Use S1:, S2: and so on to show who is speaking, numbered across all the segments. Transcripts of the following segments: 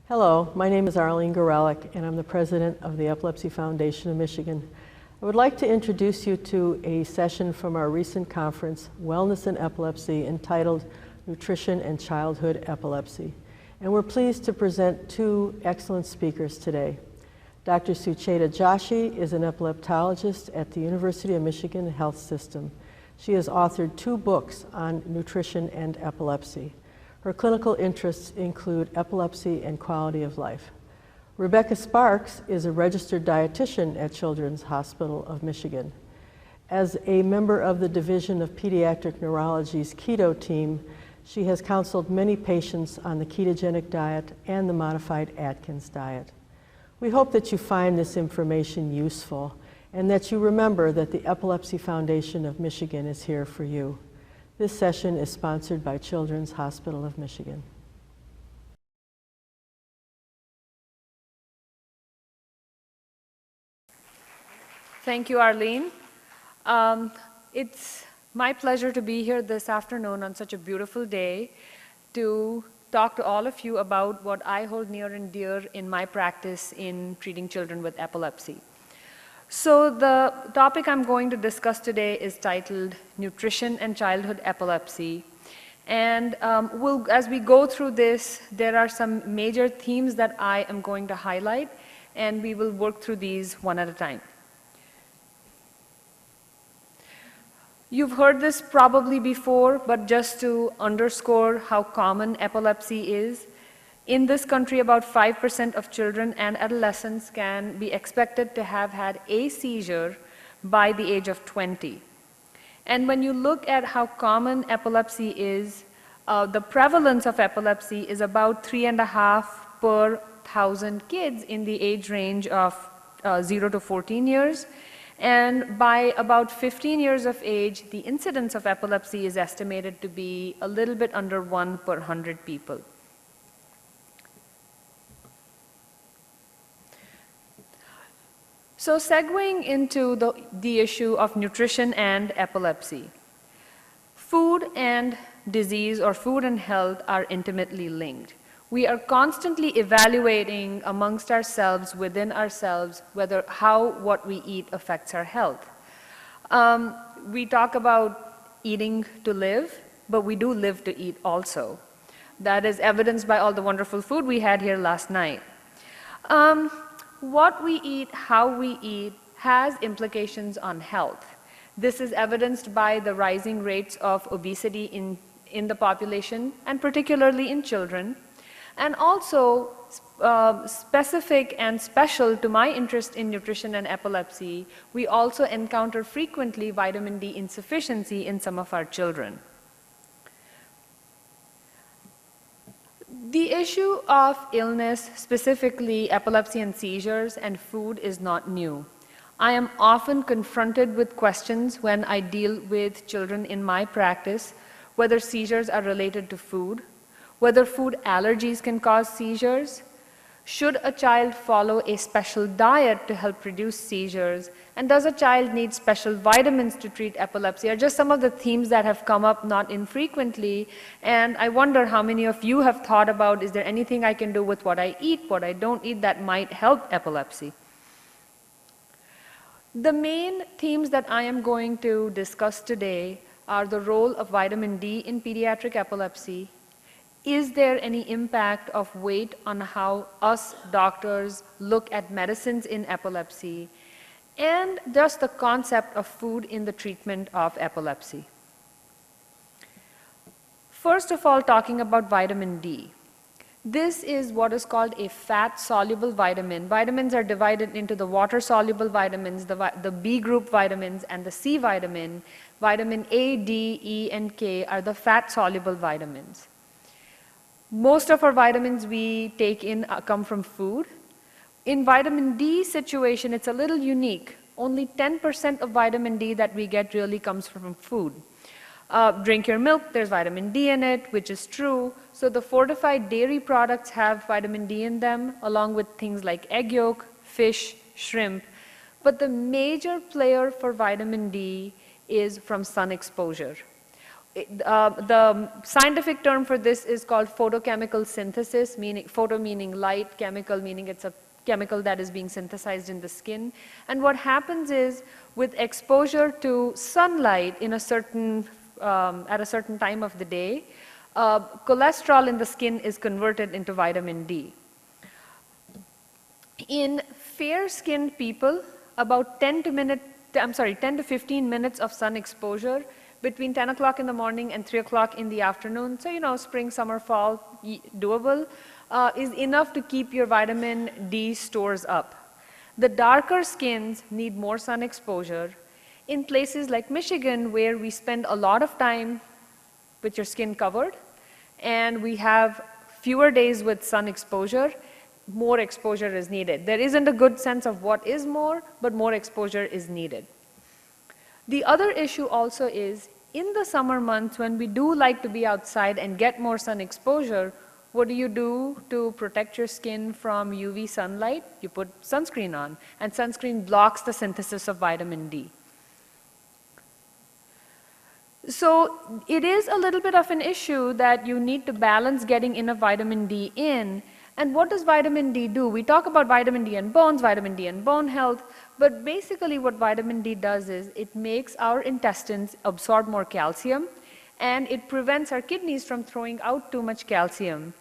S1: Hello, my name is Arlene Gorelick, and I'm the president of the Epilepsy Foundation of Michigan. I would like to introduce you to a session from our recent conference, Wellness in Epilepsy, entitled Nutrition and Childhood Epilepsy. And we're pleased to present two excellent speakers today. Dr. Sucheta Joshi is an epileptologist at the University of Michigan Health System. She has authored 2 books on nutrition and epilepsy. Her clinical interests include epilepsy and quality of life. Rebecca Sparks is a registered dietitian at Children's Hospital of Michigan. As a member of the Division of Pediatric Neurology's Keto team, she has counseled many patients on the ketogenic diet and the modified Atkins diet. We hope that you find this information useful and that you remember that the Epilepsy Foundation of Michigan is here for you. This session is sponsored by Children's Hospital of Michigan.
S2: Thank you, Arlene. It's my pleasure to be here this afternoon on such a beautiful day to talk to all of you about what I hold near and dear in my practice in treating children with epilepsy. So the topic I'm going to discuss today is titled Nutrition and Childhood Epilepsy. And as we go through this, there are some major themes that I am going to highlight, and we will work through these one at a time. You've heard this probably before, but just to underscore how common epilepsy is, in this country, about 5% of children and adolescents can be expected to have had a seizure by the age of 20. And when you look at how common epilepsy is, the prevalence of epilepsy is about 3.5 per 1,000 kids in the age range of 0 to 14 years. And by about 15 years of age, the incidence of epilepsy is estimated to be a little bit under 1 per 100 people. So segueing into the issue of nutrition and epilepsy, food and disease or food and health are intimately linked. We are constantly evaluating amongst ourselves, within ourselves, how what we eat affects our health. We talk about eating to live, but we do live to eat also. That is evidenced by all the wonderful food we had here last night. What we eat, how we eat, has implications on health. This is evidenced by the rising rates of obesity in the population, and particularly in children. And also, specific and special to my interest in nutrition and epilepsy, we also encounter frequently vitamin D insufficiency in some of our children. The issue of illness, specifically epilepsy and seizures, and food is not new. I am often confronted with questions when I deal with children in my practice, whether seizures are related to food, whether food allergies can cause seizures, should a child follow a special diet to help reduce seizures, and does a child need special vitamins to treat epilepsy, are just some of the themes that have come up not infrequently. And I wonder how many of you have thought about, is there anything I can do with what I eat, what I don't eat, that might help epilepsy? The main themes that I am going to discuss today are the role of vitamin D in pediatric epilepsy. Is there any impact of weight on how us doctors look at medicines in epilepsy? And just the concept of food in the treatment of epilepsy. First of all, talking about vitamin D. This is what is called a fat-soluble vitamin. Vitamins are divided into the water-soluble vitamins, the B group vitamins, and the C vitamin. Vitamin A, D, E, and K are the fat-soluble vitamins. Most of our vitamins we take in come from food. In vitamin D situation, it's a little unique. Only 10% of vitamin D that we get really comes from food. Drink your milk, there's vitamin D in it, which is true. So the fortified dairy products have vitamin D in them, along with things like egg yolk, fish, shrimp. But the major player for vitamin D is from sun exposure. The scientific term for this is called photochemical synthesis, meaning photo meaning light, chemical meaning it's a chemical that is being synthesized in the skin. And what happens is with exposure to sunlight in a certain, at a certain time of the day, cholesterol in the skin is converted into vitamin D. In fair-skinned people, about 10 to 15 minutes of sun exposure between 10 o'clock in the morning and 3 o'clock in the afternoon, so you know, spring, summer, fall, doable, is enough to keep your vitamin D stores up. The darker skins need more sun exposure. In places like Michigan, where we spend a lot of time with your skin covered, and we have fewer days with sun exposure, more exposure is needed. There isn't a good sense of what is more, but more exposure is needed. The other issue also is, in the summer months when we do like to be outside and get more sun exposure, what do you do to protect your skin from UV sunlight? You put sunscreen on, and sunscreen blocks the synthesis of vitamin D. So it is a little bit of an issue that you need to balance getting enough vitamin D in. And what does vitamin D do? We talk about vitamin D and bones, vitamin D and bone health, but basically what vitamin D does is it makes our intestines absorb more calcium, and it prevents our kidneys from throwing out too much calcium.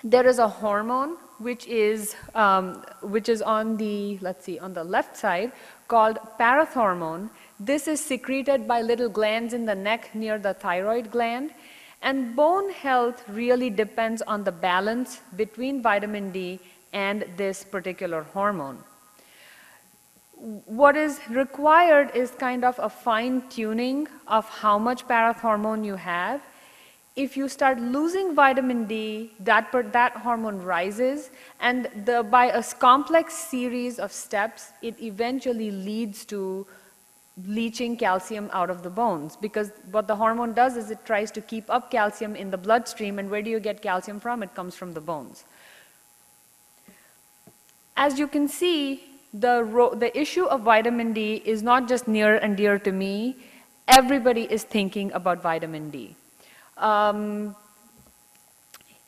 S2: There is a hormone which is on the, let's see, on the left side, called parathormone. This is secreted by little glands in the neck near the thyroid gland. And bone health really depends on the balance between vitamin D and this particular hormone. What is required is kind of a fine-tuning of how much parathormone you have. If you start losing vitamin D, that hormone rises, and by a complex series of steps, it eventually leads to leaching calcium out of the bones, because what the hormone does is it tries to keep up calcium in the bloodstream, and where do you get calcium from? It comes from the bones. As you can see, the issue of vitamin D is not just near and dear to me. Everybody is thinking about vitamin D.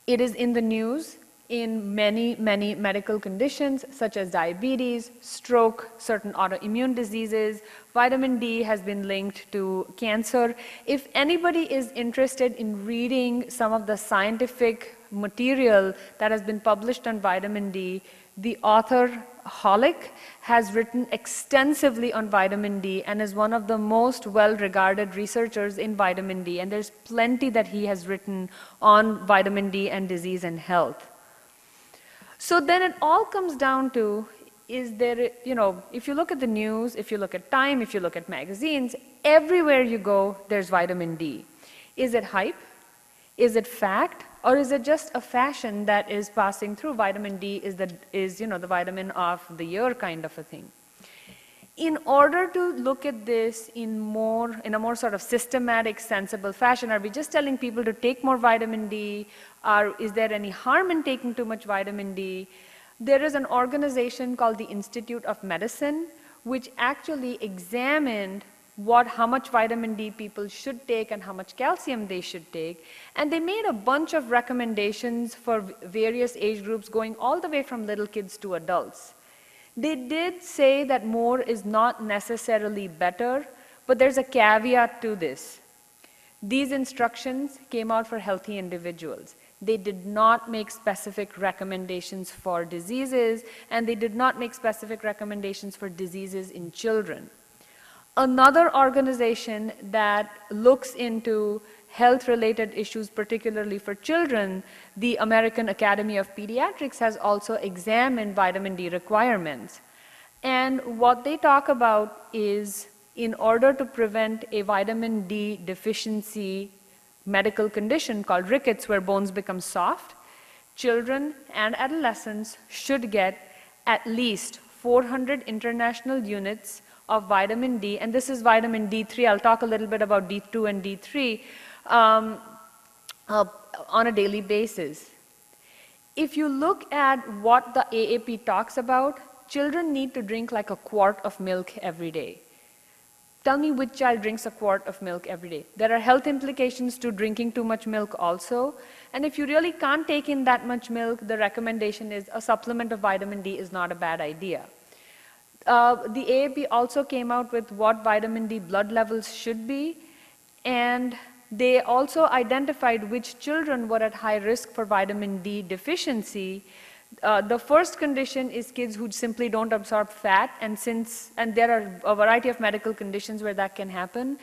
S2: It is in the news in many, many medical conditions such as diabetes, stroke, certain autoimmune diseases. Vitamin D has been linked to cancer. If anybody is interested in reading some of the scientific material that has been published on vitamin D, the author Hollick has written extensively on vitamin D and is one of the most well-regarded researchers in vitamin D, and there's plenty that he has written on vitamin D and disease and health. So then it all comes down to, is there, you know, if you look at the news, if you look at Time, if you look at magazines, everywhere you go, there's vitamin D. Is it hype? Is it fact? Or is it just a fashion that is passing through? Vitamin D is you know, the vitamin of the year kind of a thing. In order to look at this in a more sort of systematic, sensible fashion, are we just telling people to take more vitamin D? Is there any harm in taking too much vitamin D? There is an organization called the Institute of Medicine, which actually examined how much vitamin D people should take and how much calcium they should take. And they made a bunch of recommendations for various age groups, going all the way from little kids to adults. They did say that more is not necessarily better, but there's a caveat to this. These instructions came out for healthy individuals. They did not make specific recommendations for diseases, and they did not make specific recommendations for diseases in children. Another organization that looks into health-related issues, particularly for children, the American Academy of Pediatrics, has also examined vitamin D requirements. And what they talk about is, in order to prevent a vitamin D deficiency medical condition called rickets, where bones become soft, children and adolescents should get at least 400 international units of vitamin D, and this is vitamin D3. I'll talk a little bit about D2 and D3 on a daily basis. If you look at what the AAP talks about, children need to drink like a quart of milk every day. Tell me which child drinks a quart of milk every day. There are health implications to drinking too much milk also. And if you really can't take in that much milk, the recommendation is a supplement of vitamin D is not a bad idea. The AAP also came out with what vitamin D blood levels should be, and they also identified which children were at high risk for vitamin D deficiency. The first condition is kids who simply don't absorb fat, and there are a variety of medical conditions where that can happen.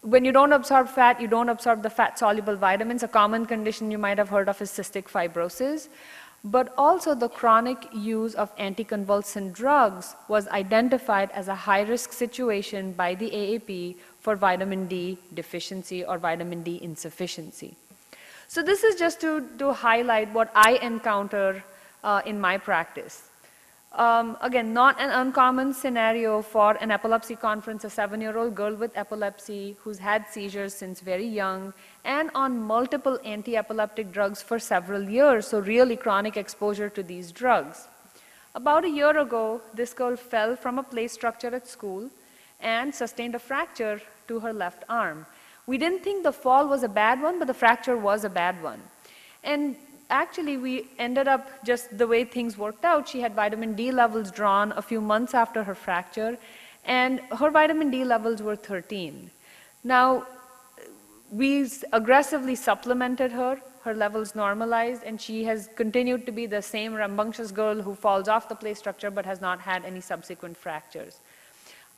S2: When you don't absorb fat, you don't absorb the fat-soluble vitamins. A common condition you might have heard of is cystic fibrosis. But also the chronic use of anticonvulsant drugs was identified as a high-risk situation by the AAP for vitamin D deficiency or vitamin D insufficiency. So this is just to highlight what I encounter in my practice. Again, not an uncommon scenario for an epilepsy conference, a 7-year-old girl with epilepsy who's had seizures since very young and on multiple anti-epileptic drugs for several years, so really chronic exposure to these drugs. About a year ago, this girl fell from a play structure at school and sustained a fracture to her left arm. We didn't think the fall was a bad one, but the fracture was a bad one. And actually, we ended up just the way things worked out. She had vitamin D levels drawn a few months after her fracture, and her vitamin D levels were 13. Now, we aggressively supplemented her. Her levels normalized, and she has continued to be the same rambunctious girl who falls off the play structure but has not had any subsequent fractures.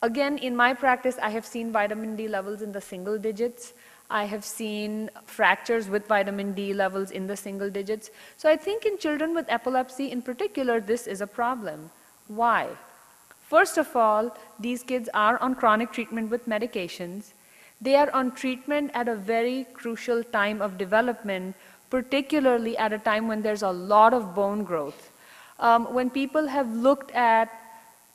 S2: Again, in my practice, I have seen vitamin D levels in the single digits. I have seen fractures with vitamin D levels in the single digits. So I think in children with epilepsy in particular, this is a problem. Why? First of all, these kids are on chronic treatment with medications. They are on treatment at a very crucial time of development, particularly at a time when there's a lot of bone growth. When people have looked at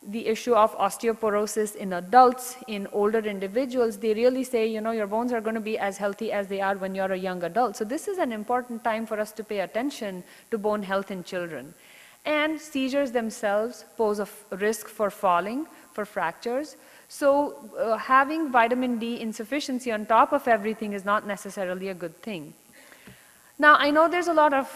S2: the issue of osteoporosis in adults, in older individuals, they really say, you know, your bones are going to be as healthy as they are when you're a young adult. So this is an important time for us to pay attention to bone health in children. And seizures themselves pose a risk for falling, for fractures. So having vitamin D insufficiency on top of everything is not necessarily a good thing. Now, I know there's a lot of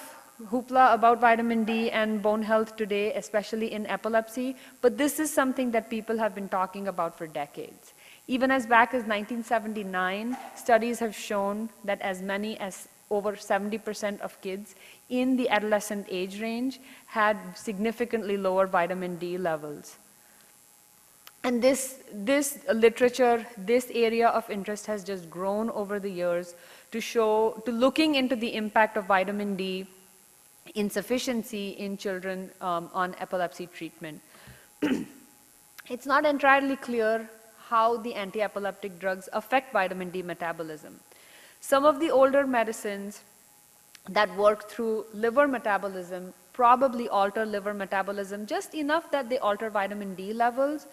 S2: hoopla about vitamin D and bone health today, especially in epilepsy, but this is something that people have been talking about for decades. Even as back as 1979, studies have shown that as many as over 70% of kids in the adolescent age range had significantly lower vitamin D levels. And this literature, this area of interest has just grown over the years to looking into the impact of vitamin D insufficiency in children on epilepsy treatment. It's not entirely clear how the anti-epileptic drugs affect vitamin D metabolism. Some of the older medicines that work through liver metabolism probably alter liver metabolism just enough that they alter vitamin D levels.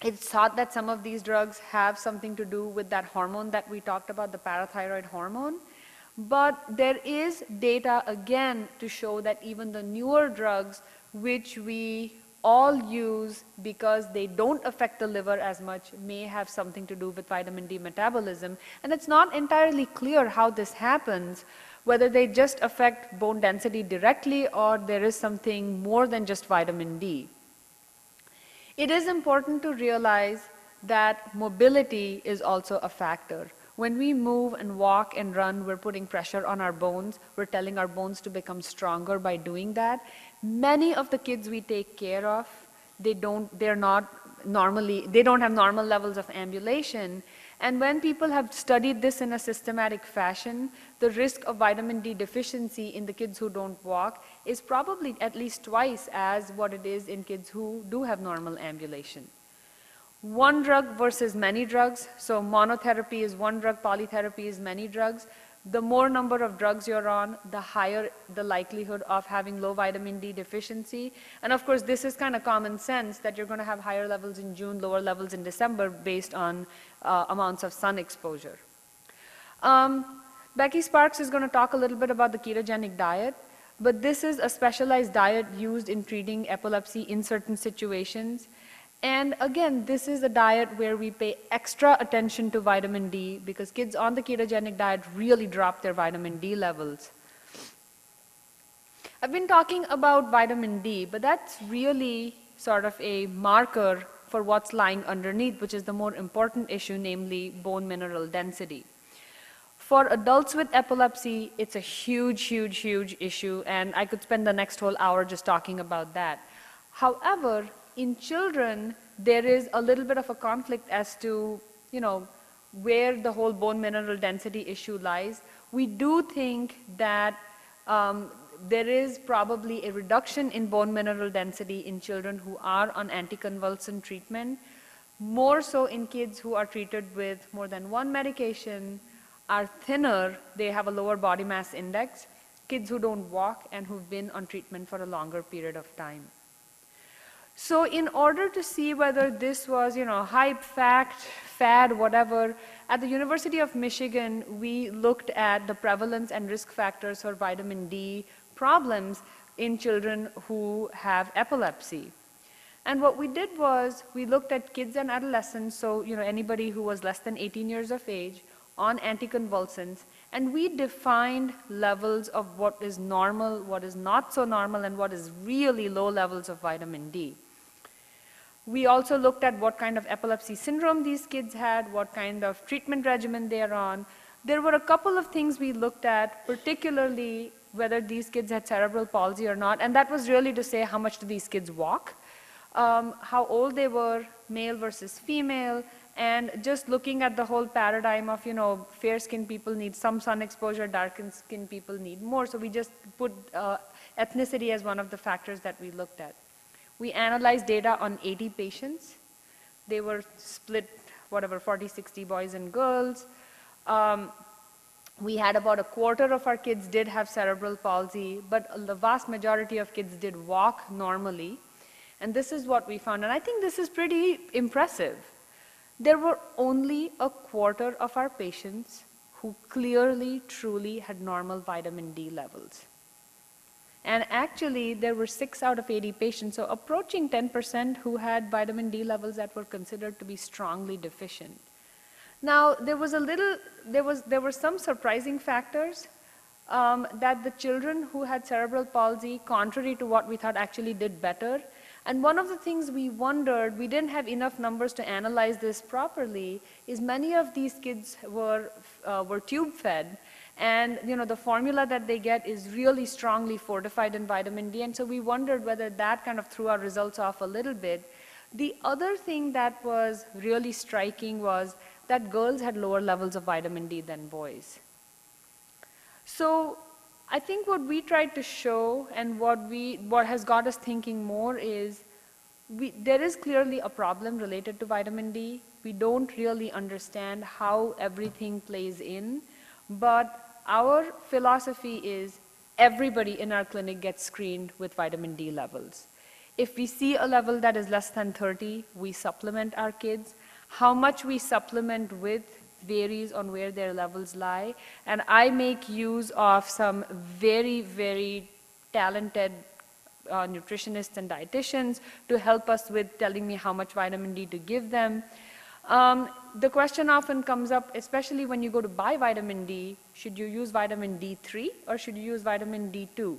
S2: It's thought that some of these drugs have something to do with that hormone that we talked about, the parathyroid hormone. But there is data, again, to show that even the newer drugs, which we all use because they don't affect the liver as much, may have something to do with vitamin D metabolism. And it's not entirely clear how this happens, whether they just affect bone density directly or there is something more than just vitamin D. It is important to realize that mobility is also a factor. When we move and walk and run, we're putting pressure on our bones. We're telling our bones to become stronger by doing that. Many of the kids we take care of, they don't have normal levels of ambulation. And when people have studied this in a systematic fashion, the risk of vitamin D deficiency in the kids who don't walk is probably at least twice as what it is in kids who do have normal ambulation. One drug versus many drugs, so monotherapy is one drug, polytherapy is many drugs. The more number of drugs you're on, the higher the likelihood of having low vitamin D deficiency. And of course, this is kind of common sense that you're going to have higher levels in June, lower levels in December based on amounts of sun exposure. Becky Sparks is going to talk a little bit about the ketogenic diet, but this is a specialized diet used in treating epilepsy in certain situations. And again, this is a diet where we pay extra attention to vitamin D because kids on the ketogenic diet really drop their vitamin D levels. I've been talking about vitamin D, but that's really sort of a marker for what's lying underneath, which is the more important issue, namely bone mineral density. For adults with epilepsy, it's a huge, huge, huge issue, and I could spend the next whole hour just talking about that. However, in children, there is a little bit of a conflict as to, where the whole bone mineral density issue lies. We do think that there is probably a reduction in bone mineral density in children who are on anticonvulsant treatment, more so in kids who are treated with more than one medication, are thinner, they have a lower body mass index, kids who don't walk and who've been on treatment for a longer period of time. So in order to see whether this was, hype, fact, fad, whatever, at the University of Michigan, we looked at the prevalence and risk factors for vitamin D problems in children who have epilepsy. And what we did was we looked at kids and adolescents, so anybody who was less than 18 years of age on anticonvulsants, and we defined levels of what is normal, what is not so normal, and what is really low levels of vitamin D. We also looked at what kind of epilepsy syndrome these kids had, what kind of treatment regimen they're on. There were a couple of things we looked at, particularly whether these kids had cerebral palsy or not, and that was really to say how much do these kids walk, how old they were, male versus female, and just looking at the whole paradigm of, fair-skinned people need some sun exposure, dark-skinned people need more, so we just put ethnicity as one of the factors that we looked at. We analyzed data on 80 patients. They were split, 40, 60 boys and girls. We had about a quarter of our kids did have cerebral palsy, but the vast majority of kids did walk normally. And this is what we found, and I think this is pretty impressive. There were only a quarter of our patients who clearly, truly had normal vitamin D levels. And actually, there were 6 out of 80 patients, so approaching 10% who had vitamin D levels that were considered to be strongly deficient. Now, there were some surprising factors that the children who had cerebral palsy, contrary to what we thought, actually did better. And one of the things we wondered, we didn't have enough numbers to analyze this properly, is many of these kids were tube fed. And the formula that they get is really strongly fortified in vitamin D, and so we wondered whether that kind of threw our results off a little bit. The other thing that was really striking was that girls had lower levels of vitamin D than boys. So I think what we tried to show and what has got us thinking more is there is clearly a problem related to vitamin D. We don't really understand how everything plays in, but our philosophy is everybody in our clinic gets screened with vitamin D levels. If we see a level that is less than 30, we supplement our kids. How much we supplement with varies on where their levels lie. And I make use of some very, very talented nutritionists and dietitians to help us with telling me how much vitamin D to give them. The question often comes up, especially when you go to buy vitamin D, should you use vitamin D3 or should you use vitamin D2?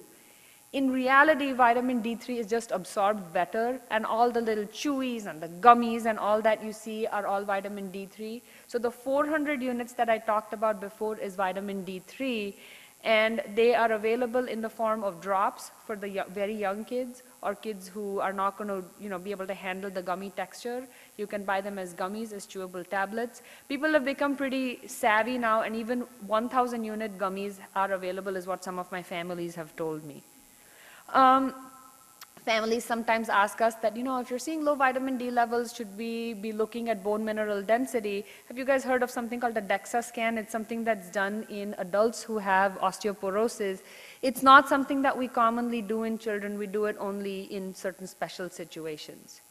S2: In reality, vitamin D3 is just absorbed better, and all the little chewies and the gummies and all that you see are all vitamin D3. So the 400 units that I talked about before is vitamin D3, and they are available in the form of drops for the very young kids or kids who are not going to be able to handle the gummy texture. You can buy them as gummies, as chewable tablets. People have become pretty savvy now, and even 1,000 unit gummies are available is what some of my families have told me. Families sometimes ask us that, if you're seeing low vitamin D levels, should we be looking at bone mineral density? Have you guys heard of something called a DEXA scan? It's something that's done in adults who have osteoporosis. It's not something that we commonly do in children. We do it only in certain special situations.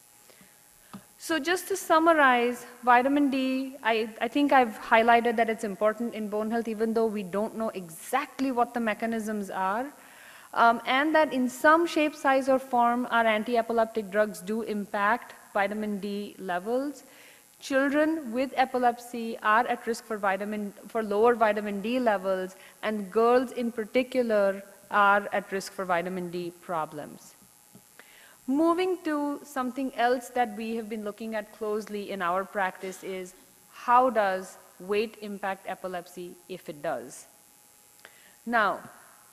S2: So just to summarize, vitamin D, I think I've highlighted that it's important in bone health, even though we don't know exactly what the mechanisms are. And that in some shape, size, or form, our anti-epileptic drugs do impact vitamin D levels, children with epilepsy are at risk for lower vitamin D levels, and girls in particular are at risk for vitamin D problems. Moving to something else that we have been looking at closely in our practice is how does weight impact epilepsy if it does? Now,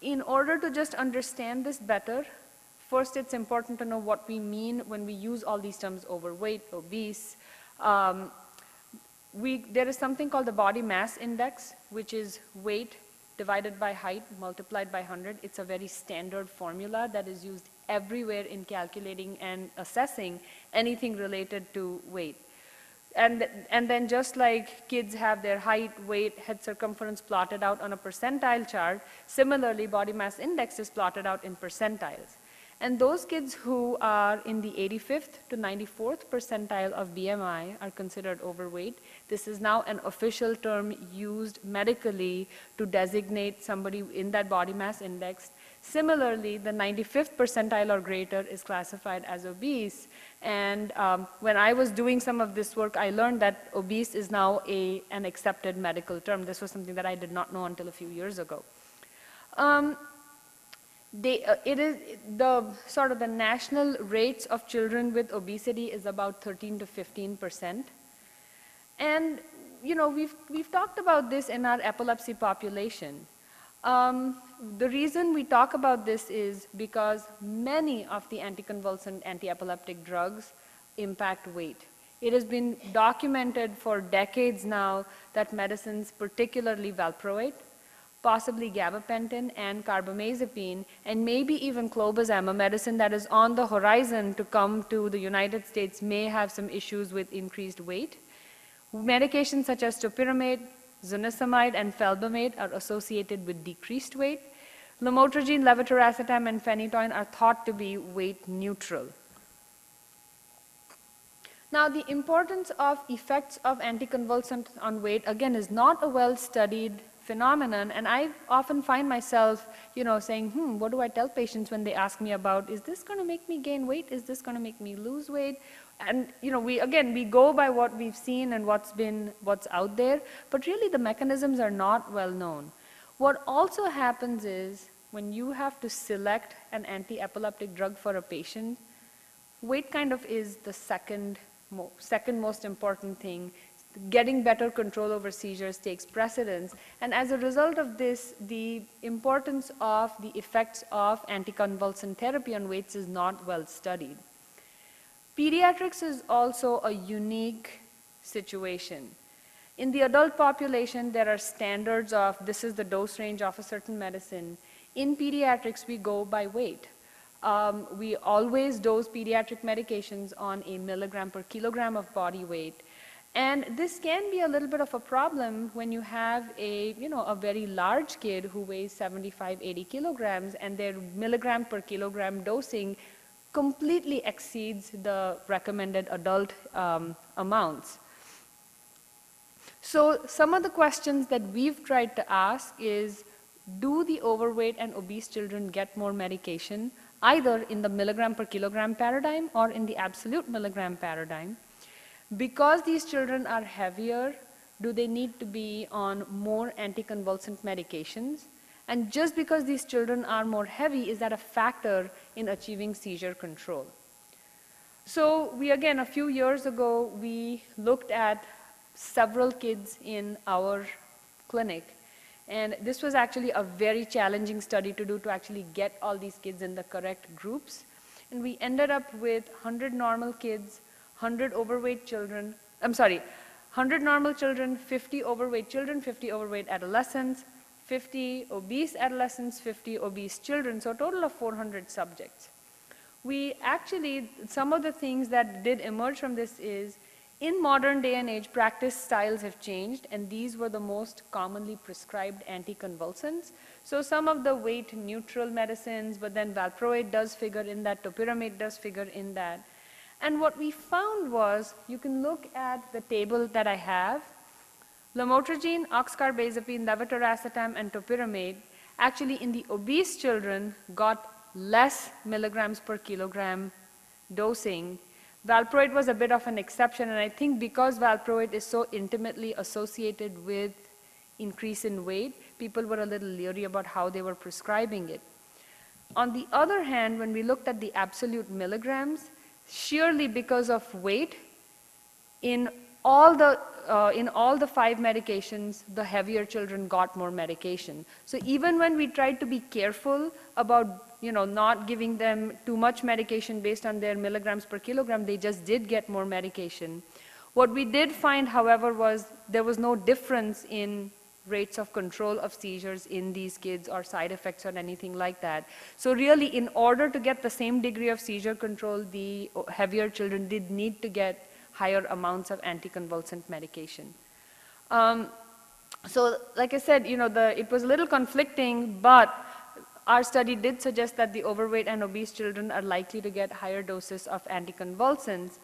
S2: in order to just understand this better, first it's important to know what we mean when we use all these terms: overweight, obese. There is something called the body mass index, which is weight divided by height multiplied by 100. It's a very standard formula that is used everywhere in calculating and assessing anything related to weight. And then just like kids have their height, weight, head circumference plotted out on a percentile chart, similarly body mass index is plotted out in percentiles. And those kids who are in the 85th to 94th percentile of BMI are considered overweight. This is now an official term used medically to designate somebody in that body mass index. Similarly, the 95th percentile or greater is classified as obese. And when I was doing some of this work, I learned that obese is now an accepted medical term. This was something that I did not know until a few years ago. It is the national rates of children with obesity is about 13 to 15%. And we've talked about this in our epilepsy population. The reason we talk about this is because many of the anticonvulsant, antiepileptic drugs impact weight. It has been documented for decades now that medicines, particularly valproate, possibly gabapentin and carbamazepine, and maybe even clobazam, a medicine that is on the horizon to come to the United States, may have some issues with increased weight. Medications such as topiramate, zonisamide, and felbamate are associated with decreased weight. Lamotrigine, levetiracetam, and phenytoin are thought to be weight neutral. Now, the importance of effects of anticonvulsants on weight, again, is not a well-studied phenomenon, and I often find myself, saying, what do I tell patients when they ask me about, is this going to make me gain weight? Is this going to make me lose weight? And, we go by what we've seen and what's out there, but really the mechanisms are not well known. What also happens is when you have to select an anti-epileptic drug for a patient, weight kind of is the second most important thing. Getting better control over seizures takes precedence, and as a result of this, the importance of the effects of anticonvulsant therapy on weights is not well studied. Pediatrics is also a unique situation. In the adult population, there are standards of this is the dose range of a certain medicine. In pediatrics, we go by weight. We always dose pediatric medications on a milligram per kilogram of body weight. And this can be a little bit of a problem when you have a very large kid who weighs 75, 80 kilograms and their milligram per kilogram dosing completely exceeds the recommended adult amounts. So some of the questions that we've tried to ask is, do the overweight and obese children get more medication, either in the milligram per kilogram paradigm or in the absolute milligram paradigm? Because these children are heavier, do they need to be on more anticonvulsant medications? And just because these children are more heavy, is that a factor in achieving seizure control? So again, a few years ago, we looked at several kids in our clinic. And this was actually a very challenging study to do, to actually get all these kids in the correct groups. And we ended up with 100 normal kids, 100 overweight children, 100 normal children, 50 overweight children, 50 overweight adolescents, 50 obese adolescents, 50 obese children, so a total of 400 subjects. Some of the things that did emerge from this is, in modern day and age, practice styles have changed, and these were the most commonly prescribed anticonvulsants. So some of the weight neutral medicines, but then valproate does figure in that, topiramate does figure in that. And what we found was, you can look at the table that I have, lamotrigine, oxcarbazepine, levetiracetam, and topiramate, actually in the obese children got less milligrams per kilogram dosing Valproate was a bit of an exception, and I think because valproate is so intimately associated with increase in weight, people were a little leery about how they were prescribing it. On the other hand, when we looked at the absolute milligrams, sheerly because of weight, in all the 5 medications, the heavier children got more medication. So even when we tried to be careful about not giving them too much medication based on their milligrams per kilogram, they just did get more medication. What we did find, however, was there was no difference in rates of control of seizures in these kids or side effects or anything like that. So really, in order to get the same degree of seizure control, the heavier children did need to get higher amounts of anticonvulsant medication. So like I said, it was a little conflicting, but our study did suggest that the overweight and obese children are likely to get higher doses of anticonvulsants.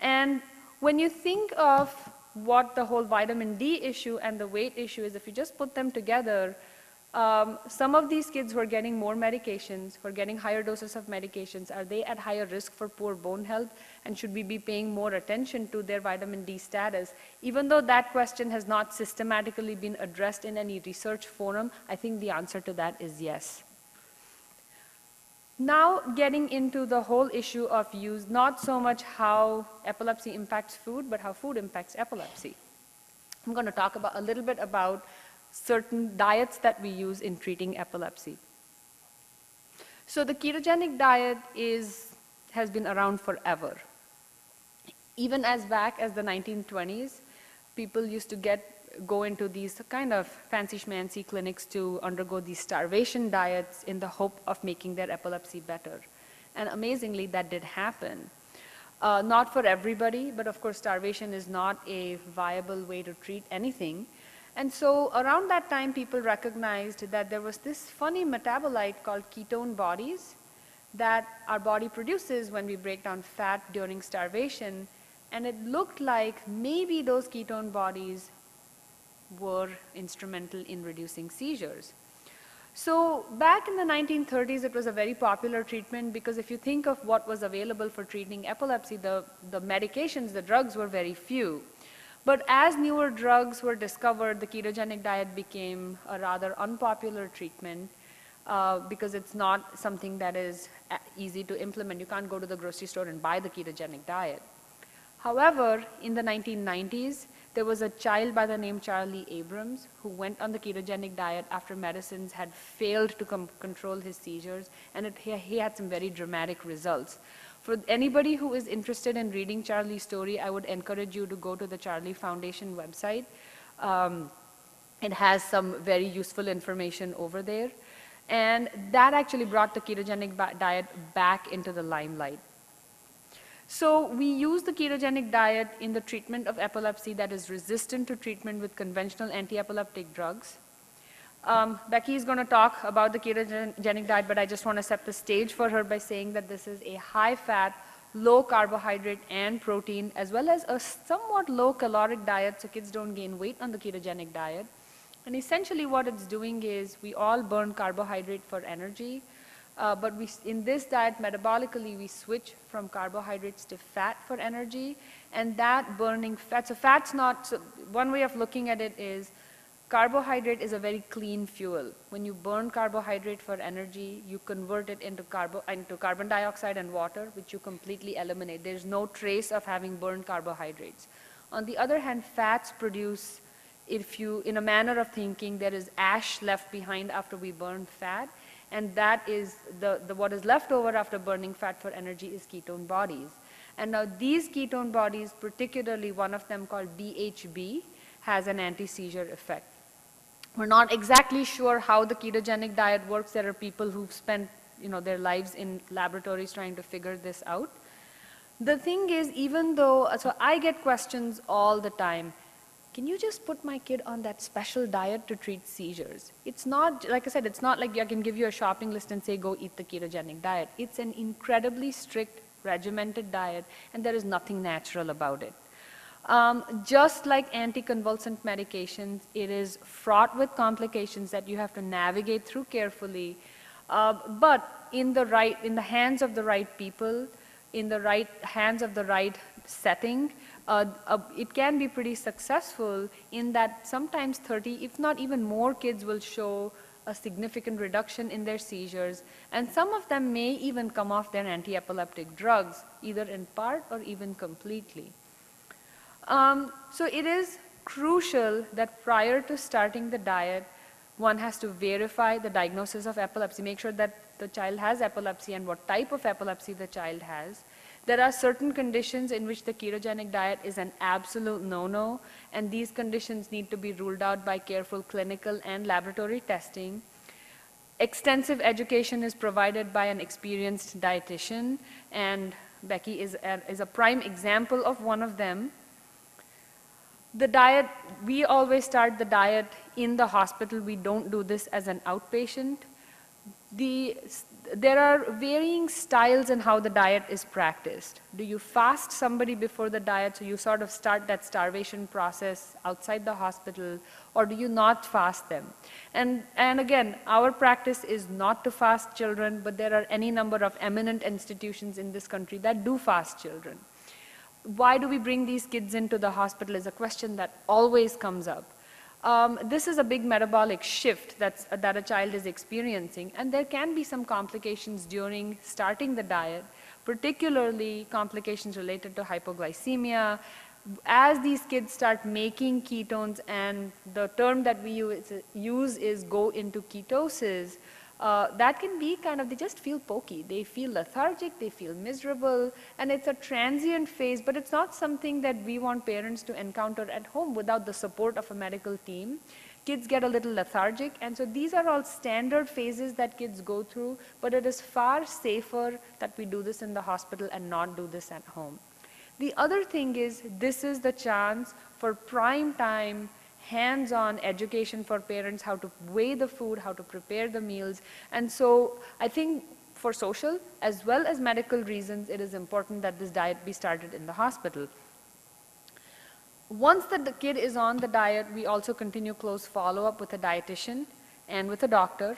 S2: And when you think of what the whole vitamin D issue and the weight issue is, if you just put them together, some of these kids who are getting more medications, who are getting higher doses of medications, are they at higher risk for poor bone health? And should we be paying more attention to their vitamin D status? Even though that question has not systematically been addressed in any research forum, I think the answer to that is yes. Now getting into the whole issue of use, not so much how epilepsy impacts food, but how food impacts epilepsy. I'm going to talk a little bit about certain diets that we use in treating epilepsy. So the ketogenic diet has been around forever. Even as back as the 1920s, people used to go into these kind of fancy schmancy clinics to undergo these starvation diets in the hope of making their epilepsy better. And amazingly, that did happen. Not for everybody, but of course starvation is not a viable way to treat anything. And so around that time, people recognized that there was this funny metabolite called ketone bodies that our body produces when we break down fat during starvation. And it looked like maybe those ketone bodies were instrumental in reducing seizures. So back in the 1930s, it was a very popular treatment because if you think of what was available for treating epilepsy, the medications, the drugs were very few. But as newer drugs were discovered, the ketogenic diet became a rather unpopular treatment because it's not something that is easy to implement. You can't go to the grocery store and buy the ketogenic diet. However, in the 1990s, there was a child by the name Charlie Abrams who went on the ketogenic diet after medicines had failed to control his seizures, and he had some very dramatic results. For anybody who is interested in reading Charlie's story, I would encourage you to go to the Charlie Foundation website. It has some very useful information over there. And that actually brought the ketogenic diet back into the limelight. So we use the ketogenic diet in the treatment of epilepsy that is resistant to treatment with conventional anti-epileptic drugs. Becky is going to talk about the ketogenic diet, but I just want to set the stage for her by saying that this is a high-fat, low-carbohydrate and protein, as well as a somewhat low-caloric diet, so kids don't gain weight on the ketogenic diet. And essentially what it's doing is we all burn carbohydrate for energy, but in this diet, metabolically, we switch from carbohydrates to fat for energy, and that burning fat, so fat's not, so one way of looking at it is carbohydrate is a very clean fuel. When you burn carbohydrate for energy, you convert it into carbon dioxide and water, which you completely eliminate. There's no trace of having burned carbohydrates. On the other hand, fats produce, in a manner of thinking, there is ash left behind after we burn fat, and that is what is left over after burning fat for energy is ketone bodies. And now these ketone bodies, particularly one of them called BHB, has an anti-seizure effect. We're not exactly sure how the ketogenic diet works. There are people who've spent their lives in laboratories trying to figure this out. The thing is, so I get questions all the time. Can you just put my kid on that special diet to treat seizures? It's not, like I said, it's not like I can give you a shopping list and say, go eat the ketogenic diet. It's an incredibly strict, regimented diet, and there is nothing natural about it. Just like anticonvulsant medications, it is fraught with complications that you have to navigate through carefully. But in the hands of the right people, in the right hands of the right setting, it can be pretty successful in that sometimes 30, if not even more, kids will show a significant reduction in their seizures, and some of them may even come off their antiepileptic drugs, either in part or even completely. So it is crucial that prior to starting the diet, one has to verify the diagnosis of epilepsy, make sure that the child has epilepsy and what type of epilepsy the child has. There are certain conditions in which the ketogenic diet is an absolute no-no, and these conditions need to be ruled out by careful clinical and laboratory testing. Extensive education is provided by an experienced dietitian, and Becky is a prime example of one of them. The diet, we always start the diet in the hospital. We don't do this as an outpatient. There are varying styles in how the diet is practiced. Do you fast somebody before the diet, so you sort of start that starvation process outside the hospital, or do you not fast them? And again, our practice is not to fast children, but there are any number of eminent institutions in this country that do fast children. Why do we bring these kids into the hospital is a question that always comes up. This is a big metabolic shift that a child is experiencing, and there can be some complications during starting the diet, particularly complications related to hypoglycemia. As these kids start making ketones, and the term that we use is go into ketosis, that can be kind of, they just feel pokey. They feel lethargic, they feel miserable, and it's a transient phase, but it's not something that we want parents to encounter at home without the support of a medical team. Kids get a little lethargic, and so these are all standard phases that kids go through, but it is far safer that we do this in the hospital and not do this at home. The other thing is, this is the chance for prime time hands-on education for parents, how to weigh the food, how to prepare the meals. And so I think for social as well as medical reasons, it is important that this diet be started in the hospital. Once the kid is on the diet, we also continue close follow-up with a dietitian and with a doctor.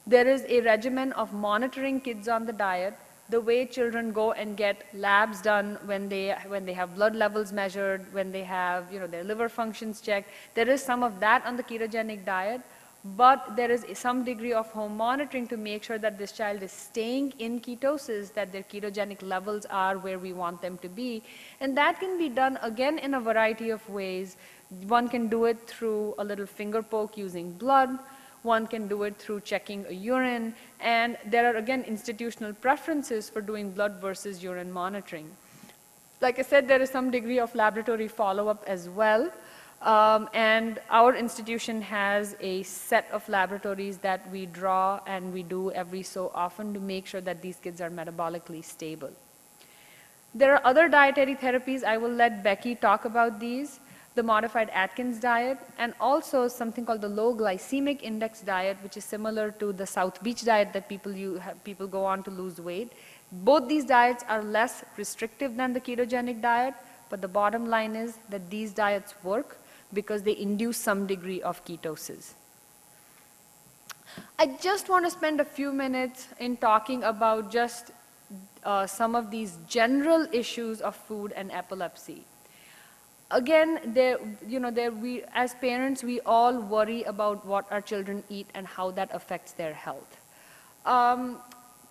S2: There is a regimen of monitoring kids on the diet, the way children go and get labs done when they have blood levels measured, when they have their liver functions checked. There is some of that on the ketogenic diet, but there is some degree of home monitoring to make sure that this child is staying in ketosis, that their ketogenic levels are where we want them to be. And that can be done again in a variety of ways. One can do it through a little finger poke using blood. One can do it through checking a urine, and there are again institutional preferences for doing blood versus urine monitoring. Like I said, there is some degree of laboratory follow-up as well, and our institution has a set of laboratories that we draw and we do every so often to make sure that these kids are metabolically stable. There are other dietary therapies. I will let Becky talk about these. The modified Atkins diet, and also something called the low glycemic index diet, which is similar to the South Beach diet that people go on to lose weight. Both these diets are less restrictive than the ketogenic diet, but the bottom line is that these diets work because they induce some degree of ketosis. I just want to spend a few minutes in talking about just some of these general issues of food and epilepsy. Again, we, as parents, we all worry about what our children eat and how that affects their health.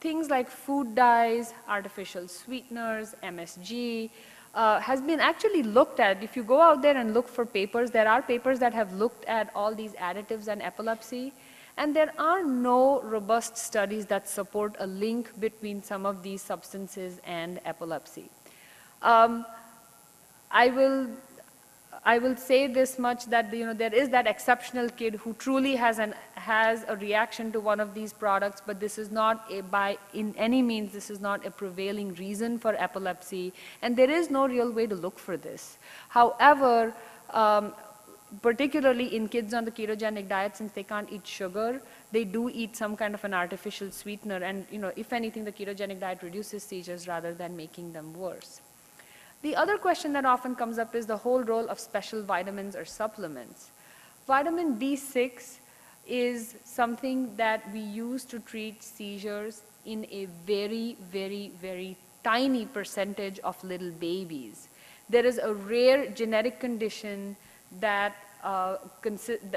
S2: Things like food dyes, artificial sweeteners, MSG, has been actually looked at. If you go out there and look for papers, there are papers that have looked at all these additives and epilepsy, and there are no robust studies that support a link between some of these substances and epilepsy. I will say this much, that there is that exceptional kid who truly has a reaction to one of these products, but this is not in any means, this is not a prevailing reason for epilepsy, and there is no real way to look for this. However, particularly in kids on the ketogenic diet, since they can't eat sugar, they do eat some kind of an artificial sweetener, and if anything, the ketogenic diet reduces seizures rather than making them worse. The other question that often comes up is the whole role of special vitamins or supplements. Vitamin B6 is something that we use to treat seizures in a very, very, very tiny percentage of little babies. There is a rare genetic condition that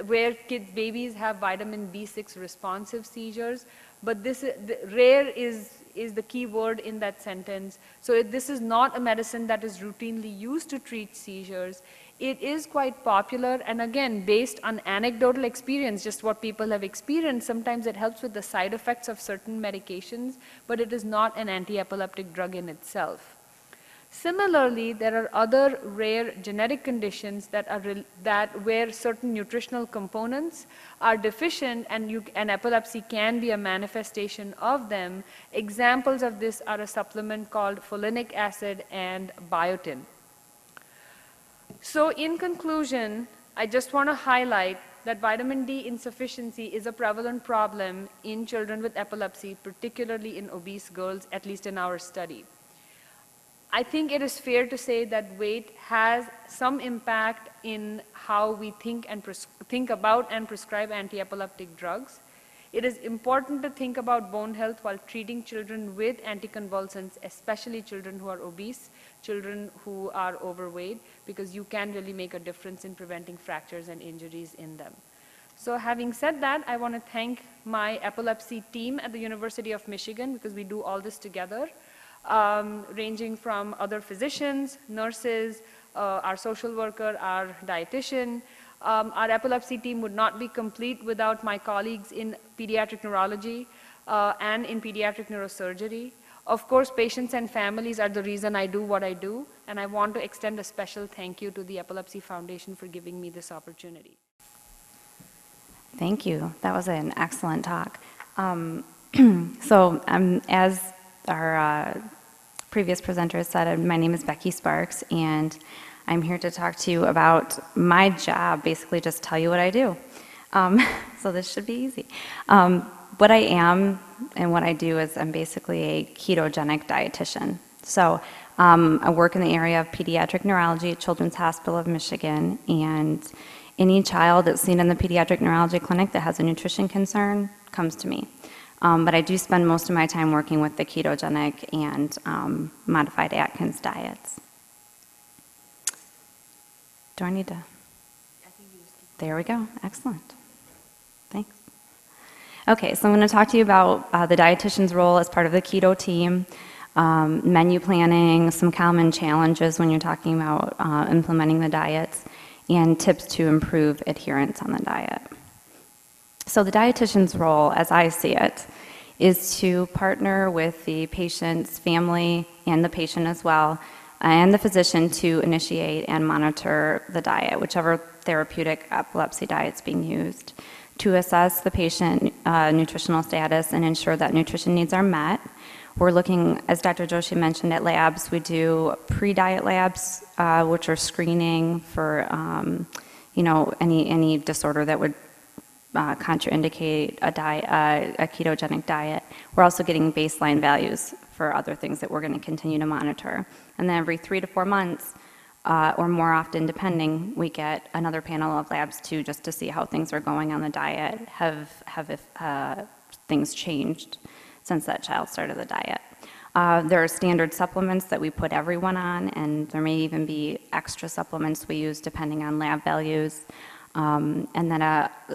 S2: where babies have vitamin B6 responsive seizures, but rare is the key word in that sentence. So this is not a medicine that is routinely used to treat seizures. It is quite popular, and again, based on anecdotal experience, just what people have experienced, sometimes it helps with the side effects of certain medications, but it is not an anti-epileptic drug in itself. Similarly, there are other rare genetic conditions where certain nutritional components are deficient, and epilepsy can be a manifestation of them. Examples of this are a supplement called folinic acid and biotin. So in conclusion, I just want to highlight that vitamin D insufficiency is a prevalent problem in children with epilepsy, particularly in obese girls, at least in our study. I think it is fair to say that weight has some impact in how we think about and prescribe anti-epileptic drugs. It is important to think about bone health while treating children with anticonvulsants, especially children who are obese, children who are overweight, because you can really make a difference in preventing fractures and injuries in them. So having said that, I want to thank my epilepsy team at the University of Michigan, because we do all this together. Ranging from other physicians, nurses, our social worker, our dietitian. Our epilepsy team would not be complete without my colleagues in pediatric neurology and in pediatric neurosurgery. Of course, patients and families are the reason I do what I do, and I want to extend a special thank you to the Epilepsy Foundation for giving me this opportunity.
S3: Thank you. That was an excellent talk. As our previous presenters said, my name is Becky Sparks, and I'm here to talk to you about my job, basically just tell you what I do. So this should be easy. What I am and what I do is I'm basically a ketogenic dietitian. So I work in the area of pediatric neurology at Children's Hospital of Michigan, and any child that's seen in the pediatric neurology clinic that has a nutrition concern comes to me. But I do spend most of my time working with the ketogenic and modified Atkins diets. Do I need to? There we go. Excellent. Thanks. Okay, so I'm going to talk to you about the dietitian's role as part of the keto team, menu planning, some common challenges when you're talking about implementing the diets, and tips to improve adherence on the diet. So the dietitian's role, as I see it, is to partner with the patient's family and the patient as well, and the physician to initiate and monitor the diet, whichever therapeutic epilepsy diet is being used, to assess the patient nutritional status and ensure that nutrition needs are met. We're looking, as Dr. Joshi mentioned, at labs. We do pre-diet labs, which are screening for any disorder that would contraindicate a ketogenic diet. We're also getting baseline values for other things that we're going to continue to monitor. And then every 3 to 4 months, or more often depending, we get another panel of labs too, just to see how things are going on the diet. Have things changed since that child started the diet? There are standard supplements that we put everyone on, and there may even be extra supplements we use depending on lab values. And then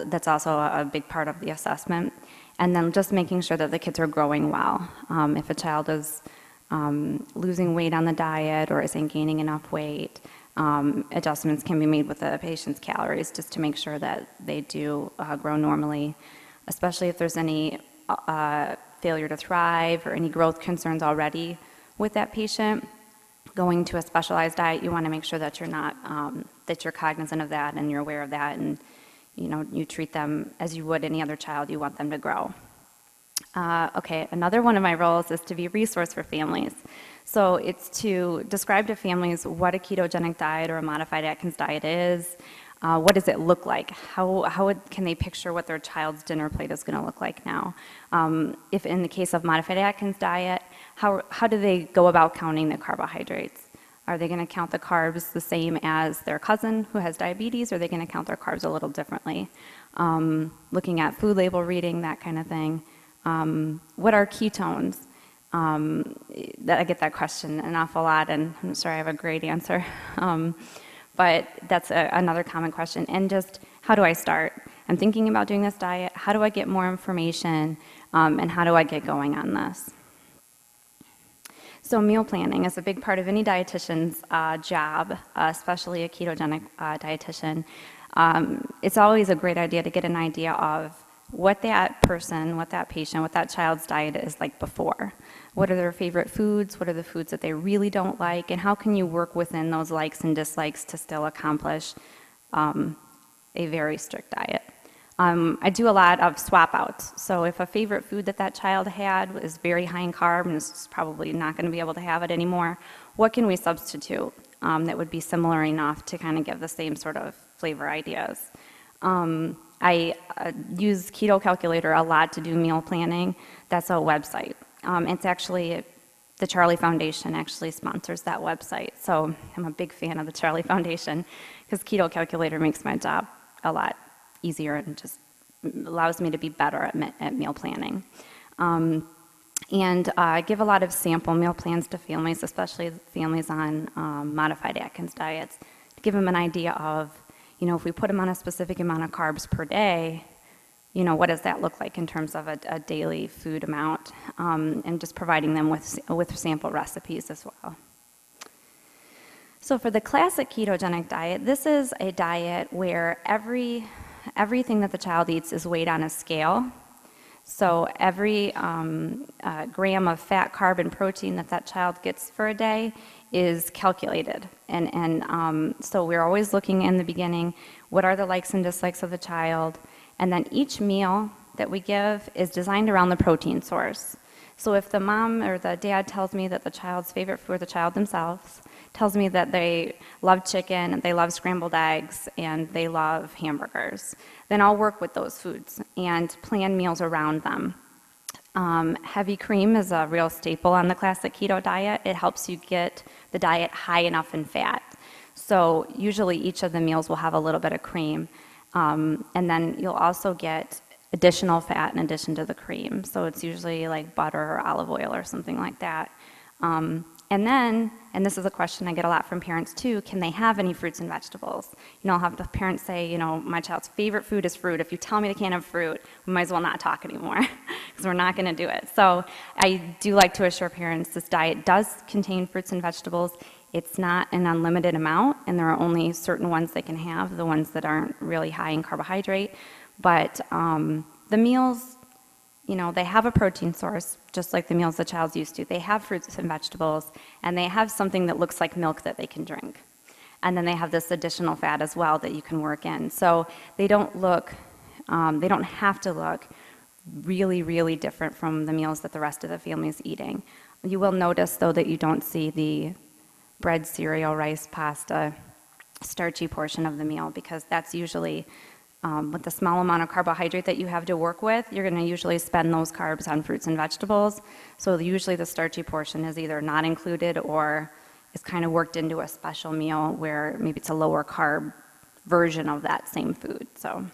S3: that's also a big part of the assessment. And then just making sure that the kids are growing well. If a child is losing weight on the diet or isn't gaining enough weight, adjustments can be made with the patient's calories just to make sure that they do grow normally, especially if there's any failure to thrive or any growth concerns already with that patient. Going to a specialized diet, you want to make sure that you're not, that you're cognizant of that and you're aware of that, and you treat them as you would any other child. You want them to grow. Okay, another one of my roles is to be a resource for families. So it's to describe to families what a ketogenic diet or a modified Atkins diet is. What does it look like? How can they picture what their child's dinner plate is going to look like now? If in the case of modified Atkins diet, how do they go about counting the carbohydrates? Are they going to count the carbs the same as their cousin who has diabetes, or are they going to count their carbs a little differently? Looking at food label reading, that kind of thing. What are ketones? I get that question an awful lot, and I'm sorry I have a great answer. But that's another common question. And just, how do I start? I'm thinking about doing this diet. How do I get more information? And how do I get going on this? So meal planning is a big part of any dietitian's job, especially a ketogenic dietitian. It's always a great idea to get an idea of what that person, what that patient, what that child's diet is like before. What are their favorite foods? What are the foods that they really don't like? And how can you work within those likes and dislikes to still accomplish a very strict diet? I do a lot of swap outs. So if a favorite food that child had is very high in carb and is probably not going to be able to have it anymore, what can we substitute that would be similar enough to kind of give the same sort of flavor ideas? I use Ketocalculator a lot to do meal planning. That's a website. It's actually, the Charlie Foundation actually sponsors that website. So I'm a big fan of the Charlie Foundation because Ketocalculator makes my job a lot easier and just allows me to be better at meal planning. And I give a lot of sample meal plans to families, especially families on modified Atkins diets, to give them an idea of, if we put them on a specific amount of carbs per day, what does that look like in terms of a daily food amount, and just providing them with sample recipes as well. So for the classic ketogenic diet, this is a diet where everything that the child eats is weighed on a scale. So every gram of fat, carb, and protein that child gets for a day is calculated. And so we're always looking in the beginning, what are the likes and dislikes of the child? And then each meal that we give is designed around the protein source. So if the mom or the dad tells me that the child's favorite food, or the child themselves, tells me that they love chicken, and they love scrambled eggs, and they love hamburgers, then I'll work with those foods and plan meals around them. Heavy cream is a real staple on the classic keto diet. It helps you get the diet high enough in fat. So usually each of the meals will have a little bit of cream. And then you'll also get additional fat in addition to the cream. So it's usually like butter or olive oil or something like that. And this is a question I get a lot from parents too, can they have any fruits and vegetables? I'll have the parents say, my child's favorite food is fruit. If you tell me they can't have fruit, we might as well not talk anymore because we're not going to do it. So I do like to assure parents this diet does contain fruits and vegetables. It's not an unlimited amount, and there are only certain ones they can have, the ones that aren't really high in carbohydrate. But the meals, they have a protein source, just like the meals the child's used to. They have fruits and vegetables, and they have something that looks like milk that they can drink. And then they have this additional fat as well that you can work in. So they don't have to look really, really different from the meals that the rest of the family is eating. You will notice, though, that you don't see the bread, cereal, rice, pasta, starchy portion of the meal, because that's usually with the small amount of carbohydrate that you have to work with, you're going to usually spend those carbs on fruits and vegetables. So usually the starchy portion is either not included or is kind of worked into a special meal where maybe it's a lower carb version of that same food. So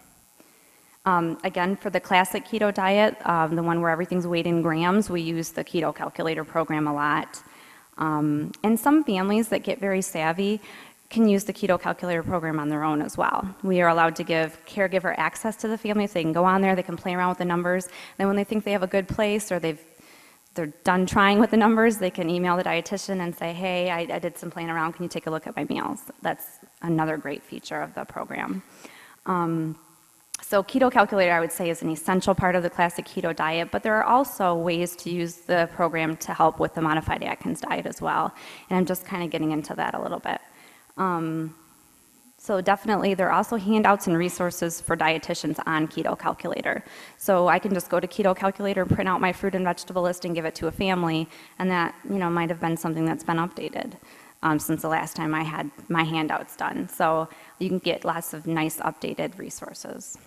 S3: again, for the classic keto diet, the one where everything's weighed in grams, we use the Ketocalculator program a lot. And some families that get very savvy can use the Ketocalculator program on their own as well. We are allowed to give caregiver access to the family, so they can go on there, they can play around with the numbers. Then when they think they have a good place or they're done trying with the numbers, they can email the dietitian and say, hey, I did some playing around, can you take a look at my meals? That's another great feature of the program. So Ketocalculator, I would say, is an essential part of the classic keto diet, but there are also ways to use the program to help with the modified Atkins diet as well. And I'm just kind of getting into that a little bit. So definitely there are also handouts and resources for dietitians on Ketocalculator. So I can just go to Ketocalculator, print out my fruit and vegetable list and give it to a family, and that might have been something that's been updated since the last time I had my handouts done. So you can get lots of nice updated resources.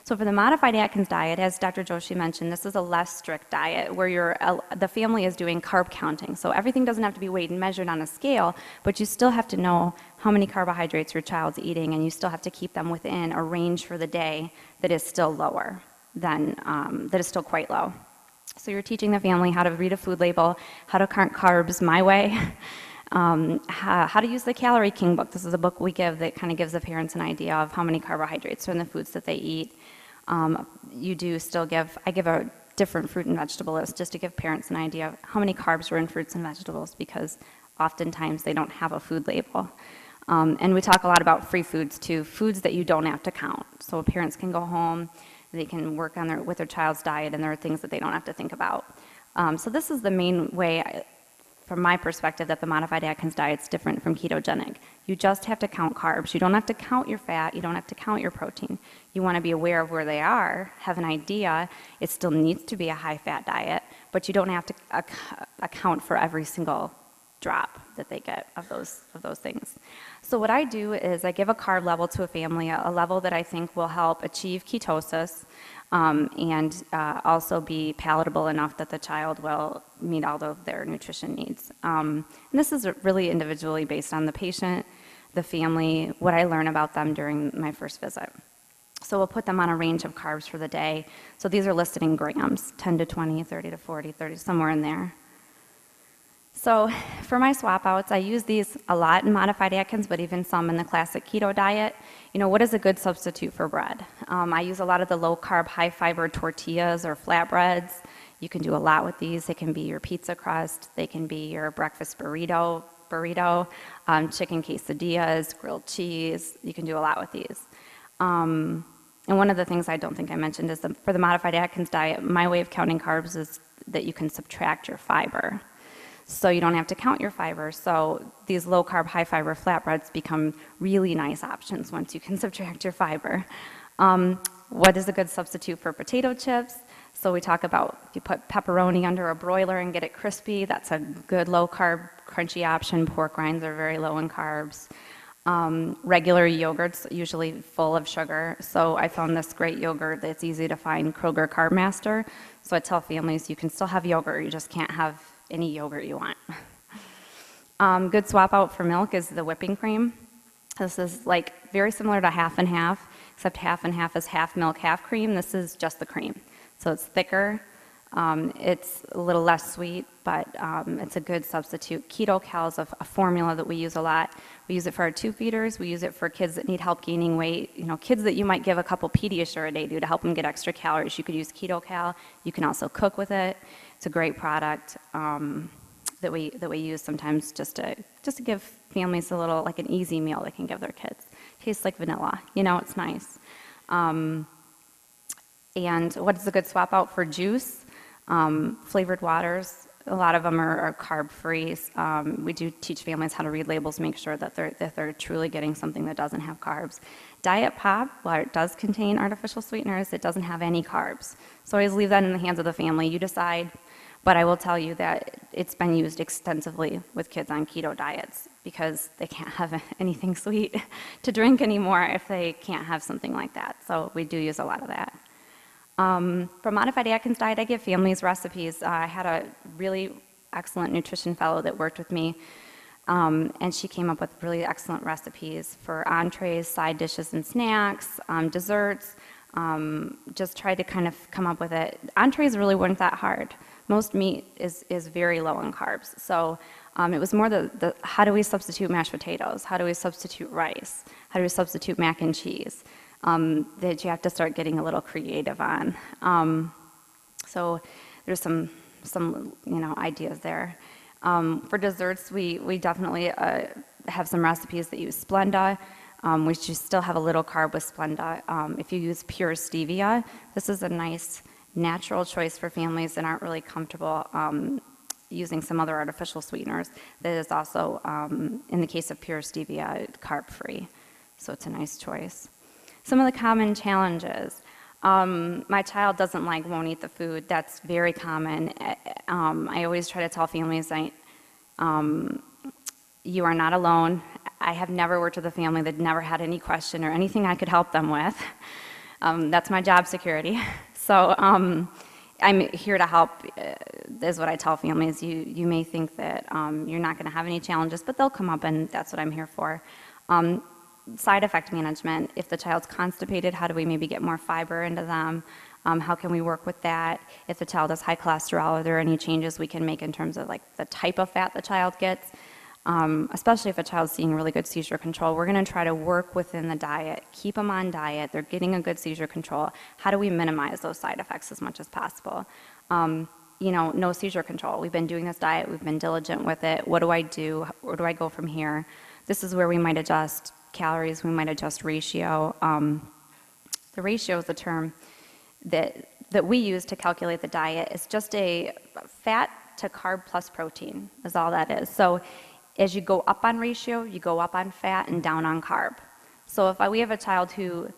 S3: So for the modified Atkins diet, as Dr. Joshi mentioned, this is a less strict diet where the family is doing carb counting. So everything doesn't have to be weighed and measured on a scale, but you still have to know how many carbohydrates your child's eating, and you still have to keep them within a range for the day that is still lower than, that is still quite low. So you're teaching the family how to read a food label, how to count carbs my way, how to use the Calorie King book. This is a book we give that kind of gives the parents an idea of how many carbohydrates are in the foods that they eat. I give a different fruit and vegetable list just to give parents an idea of how many carbs are in fruits and vegetables, because oftentimes they don't have a food label. And we talk a lot about free foods too, foods that you don't have to count. So parents can go home, they can work on with their child's diet, and there are things that they don't have to think about. So this is the main way, from my perspective, that the modified Atkins diet is different from ketogenic. You just have to count carbs. You don't have to count your fat. You don't have to count your protein. You want to be aware of where they are, have an idea. It still needs to be a high-fat diet, but you don't have to account for every single drop that they get of those things. So what I do is I give a carb level to a family, a level that I think will help achieve ketosis, and also be palatable enough that the child will meet all of their nutrition needs. And this is really individually based on the patient, the family, what I learn about them during my first visit. So we'll put them on a range of carbs for the day. So these are listed in grams, 10 to 20, 30 to 40, 30, somewhere in there. So for my swap outs, I use these a lot in modified Atkins, but even some in the classic keto diet. What is a good substitute for bread? I use a lot of the low carb, high fiber tortillas or flatbreads. You can do a lot with these. They can be your pizza crust. They can be your breakfast burrito, chicken quesadillas, grilled cheese. You can do a lot with these. And one of the things I don't think I mentioned is for the modified Atkins diet, my way of counting carbs is that you can subtract your fiber. So you don't have to count your fiber. So these low carb, high fiber flatbreads become really nice options once you can subtract your fiber. What is a good substitute for potato chips? So we talk about if you put pepperoni under a broiler and get it crispy, that's a good low carb, crunchy option. Pork rinds are very low in carbs. Regular yogurt's usually full of sugar. So I found this great yogurt that's easy to find, Kroger Carb Master. So I tell families you can still have yogurt, you just can't have any yogurt you want. Good swap out for milk is the whipping cream. This is like very similar to half and half, except half and half is half milk, half cream. This is just the cream. So it's thicker, it's a little less sweet, but it's a good substitute. Ketocal is a formula that we use a lot. We use it for our tube feeders. We use it for kids that need help gaining weight. Kids that you might give a couple Pediasure a day to help them get extra calories. You could use Ketocal. You can also cook with it. It's a great product that we use sometimes just to give families a little, like an easy meal they can give their kids. Tastes like vanilla. It's nice. And what is a good swap out for juice? Flavored waters. A lot of them are carb-free. We do teach families how to read labels, make sure that they're truly getting something that doesn't have carbs. Diet Pop, while it does contain artificial sweeteners, it doesn't have any carbs. So I always leave that in the hands of the family. You decide. But I will tell you that it's been used extensively with kids on keto diets because they can't have anything sweet to drink anymore if they can't have something like that. So we do use a lot of that. For modified Atkins diet, I give families recipes. I had a really excellent nutrition fellow that worked with me, and she came up with really excellent recipes for entrees, side dishes and snacks, desserts. Just tried to kind of come up with it. Entrees really weren't that hard. Most meat is very low in carbs. So it was more the how do we substitute mashed potatoes? How do we substitute rice? How do we substitute mac and cheese? That you have to start getting a little creative on. So there's some ideas there. For desserts, we definitely have some recipes that use Splenda. We should still have a little carb with Splenda. If you use pure stevia, this is a nice natural choice for families that aren't really comfortable using some other artificial sweeteners. That is also, in the case of pure stevia, carb-free. So it's a nice choice. Some of the common challenges. My child won't eat the food. That's very common. I always try to tell families, you are not alone. I have never worked with a family that never had any question or anything I could help them with. That's my job security. So I'm here to help, is what I tell families. You may think that you're not going to have any challenges, but they'll come up, and that's what I'm here for. Side effect management. If the child's constipated, how do we maybe get more fiber into them? How can we work with that? If the child has high cholesterol, are there any changes we can make in terms of like the type of fat the child gets? Especially if a child's seeing really good seizure control, we're going to try to work within the diet, keep them on diet, they're getting a good seizure control. How do we minimize those side effects as much as possible? You know, no seizure control. We've been doing this diet, we've been diligent with it. What do I do? Where do I go from here? This is where we might adjust calories, we might adjust ratio. The ratio is the term that we use to calculate the diet. It's just a fat to carb plus protein is all that is. So as you go up on ratio, you go up on fat and down on carb. So if we have a child who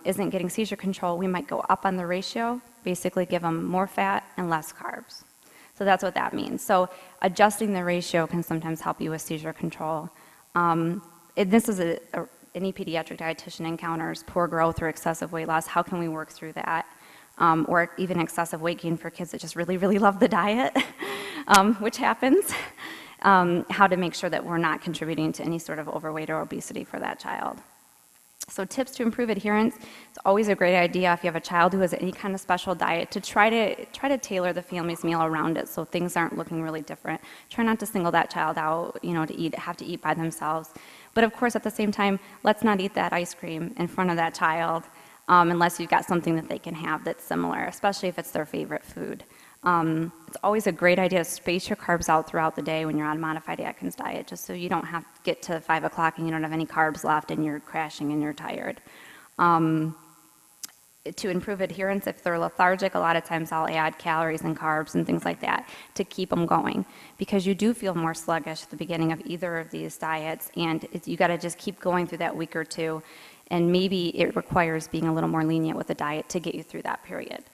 S3: isn't getting seizure control, we might go up on the ratio, basically give them more fat and less carbs. So that's what that means. So adjusting the ratio can sometimes help you with seizure control. This is any pediatric dietitian encounters poor growth or excessive weight loss. How can we work through that? Or even excessive weight gain for kids that just really, really love the diet, which happens. How to make sure that we're not contributing to any sort of overweight or obesity for that child. So tips to improve adherence, it's always a great idea if you have a child who has any kind of special diet to try to tailor the family's meal around it so things aren't looking really different. Try not to single that child out, you know, have to eat by themselves. But of course, at the same time, let's not eat that ice cream in front of that child unless you've got something that they can have that's similar, especially if it's their favorite food. It's always a great idea to space your carbs out throughout the day when you're on modified Atkins diet, just so you don't have to get to 5 o'clock and you don't have any carbs left and you're crashing and you're tired. To improve adherence, if they're lethargic, a lot of times I'll add calories and carbs and things like that to keep them going, because you do feel more sluggish at the beginning of either of these diets, and you got to just keep going through that week or two, and maybe it requires being a little more lenient with the diet to get you through that period.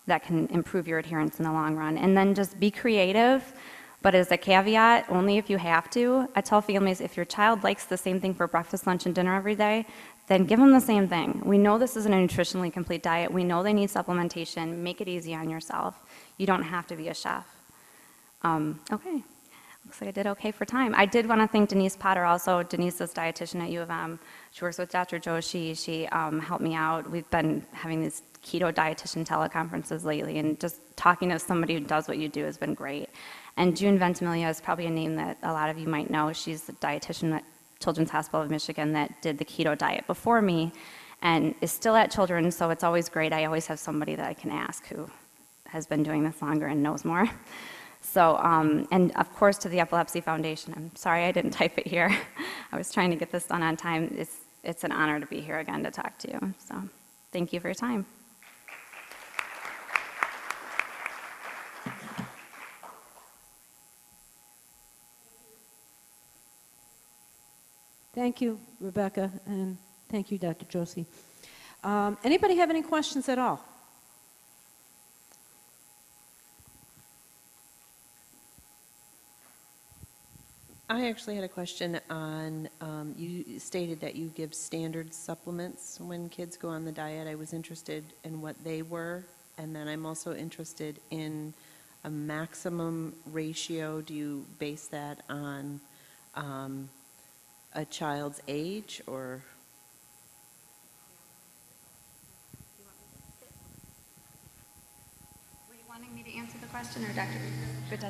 S3: That can improve your adherence in the long run. And then just be creative, but as a caveat, only if you have to. I tell families, if your child likes the same thing for breakfast, lunch, and dinner every day, then give them the same thing. We know this isn't a nutritionally complete diet. We know they need supplementation. Make it easy on yourself. You don't have to be a chef. Okay. Looks like I did okay for time. I did want to thank Denise Potter also. Denise is a dietitian at U of M. She works with Dr. Joshi. She helped me out. We've been having these keto dietitian teleconferences lately, and just talking to somebody who does what you do has been great. And June Ventimiglia is probably a name that a lot of you might know. She's the dietitian at Children's Hospital of Michigan that did the keto diet before me and is still at Children's, so it's always great. I always have somebody that I can ask who has been doing this longer and knows more. So, and of course to the Epilepsy Foundation. I'm sorry I didn't type it here. I was trying to get this done on time. It's an honor to be here again to talk to you. So, thank you for your time.
S4: Thank you, Rebecca, and thank you, Dr. Joshi. Anybody have any questions at all?
S5: I actually had a question on, you stated that you give standard supplements when kids go on the diet. I was interested in what they were, and then I'm also interested in a maximum ratio. Do you base that on a child's age, or?
S3: Were you wanting me to answer the question, or Dr. Good?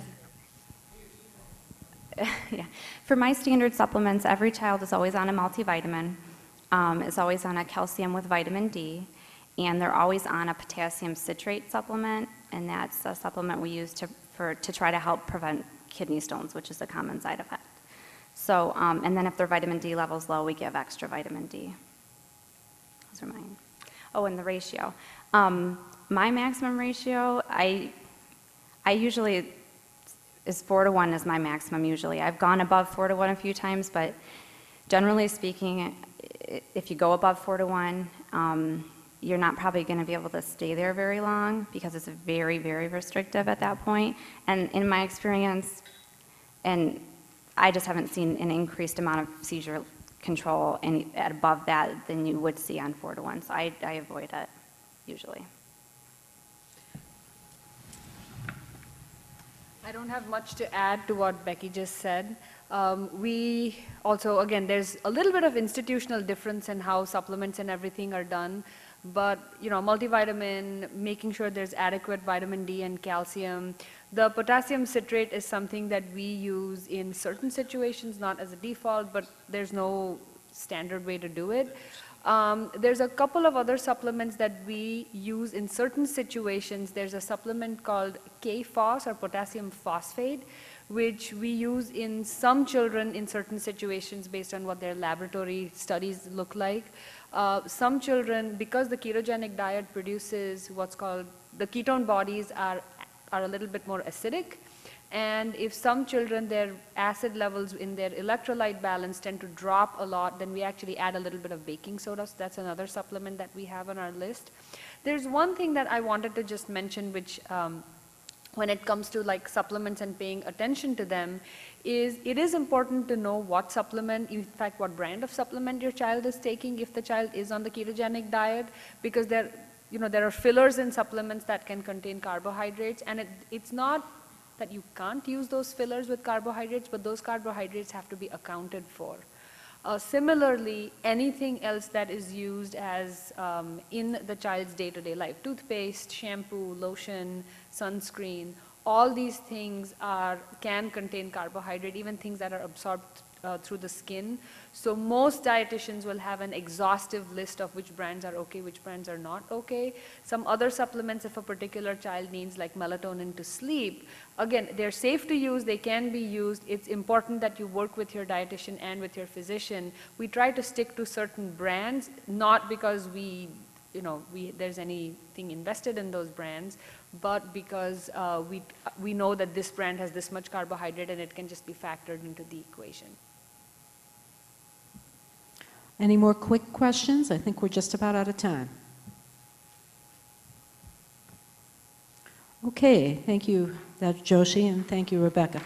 S3: Yeah. For my standard supplements, every child is always on a multivitamin, is always on a calcium with vitamin D, and they're always on a potassium citrate supplement, and that's a supplement we use to try to help prevent kidney stones, which is a common side effect. So, and then if their vitamin D level's low, we give extra vitamin D. Those are mine. Oh, and the ratio. My maximum ratio, I usually is 4-to-1 is my maximum usually. I've gone above 4-to-1 a few times, but generally speaking, if you go above 4-to-1, you're not probably going to be able to stay there very long because it's very, very restrictive at that point. And in my experience, and I just haven't seen an increased amount of seizure control at above that than you would see on 4-to-1. So I avoid it usually.
S2: I don't have much to add to what Becky just said. We also, again, there's a little bit of institutional difference in how supplements and everything are done. But, multivitamin, making sure there's adequate vitamin D and calcium. The potassium citrate is something that we use in certain situations, not as a default, but there's no standard way to do it. There's a couple of other supplements that we use in certain situations. There's a supplement called K-phos or potassium phosphate, which we use in some children in certain situations based on what their laboratory studies look like. Some children, because the ketogenic diet produces what's called, the ketone bodies are a little bit more acidic. And if some children, their acid levels in their electrolyte balance tend to drop a lot, then we actually add a little bit of baking soda. So that's another supplement that we have on our list. There's one thing that I wanted to just mention, which when it comes to like supplements and paying attention to them, is it is important to know what supplement, in fact, what brand of supplement your child is taking if the child is on the ketogenic diet, because there are fillers in supplements that can contain carbohydrates, and it's not that you can't use those fillers with carbohydrates, but those carbohydrates have to be accounted for. Similarly, anything else that is used as in the child's day-to-day life, toothpaste, shampoo, lotion, sunscreen, all these things can contain carbohydrate, even things that are absorbed through the skin. So most dietitians will have an exhaustive list of which brands are okay, which brands are not okay. Some other supplements, if a particular child needs like melatonin to sleep, again, they're safe to use, they can be used. It's important that you work with your dietitian and with your physician. We try to stick to certain brands, not because there's anything invested in those brands, but because we know that this brand has this much carbohydrate and it can just be factored into the equation.
S4: Any more quick questions? I think we're just about out of time. Okay, thank you, Dr. Joshi, and thank you, Rebecca.